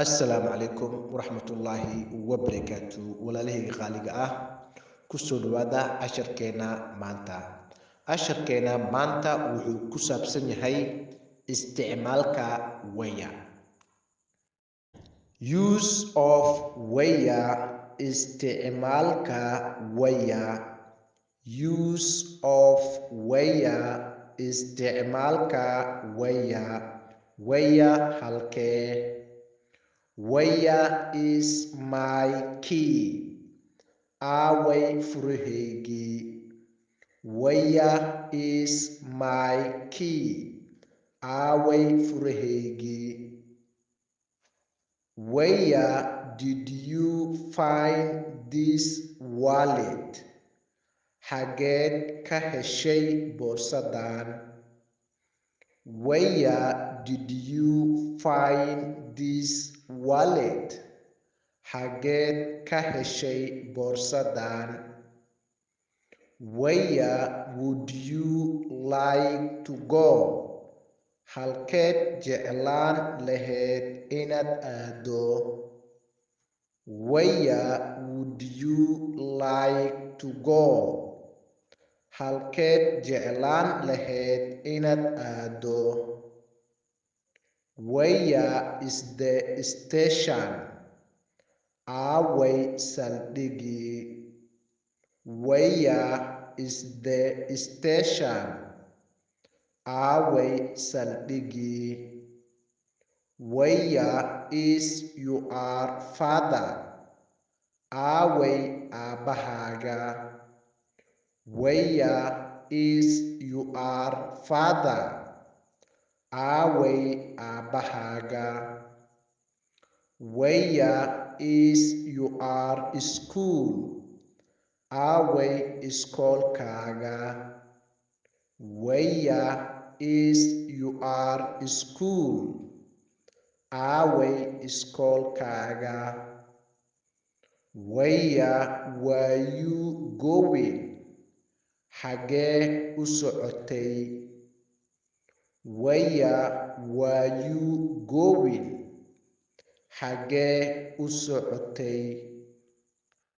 Assalaamu calaykum waraxmatullaahi wabarakaatu walaalahayga qaaliga ah kusoo dhawaada casharkeena maanta. Casharkeena maanta wuxuu ku saabsan yahay isticmaalka waya. Use of waya. Isticmaalka waya. Use of waya. Isticmaalka waya. Waya halkee? Where is my key? Aaway furahaygii? Where is my key? Aaway furahaygii? Where did you find this wallet? Xageed ka heshay boorsadan? Where did you find this wallet? Xageed ka heshay boorsadan? Where would you like to go? Halkeed jeclaan lahayd inaad aado? Where would you like to go? Halkeed jeclaan lahayd inaad aado? Where is the station? Aaway saldhiggii? Where is the station? Aaway saldhiggii? Where is your father? Aaway aabbahaaga? Where is your father? Aaway aabbahaaga? Where is your school? Aaway iskoolkaaga? Where is your school? Aaway iskoolkaaga? Where were you going? Xagee u socotay? Where were you going? Xagee u socotay?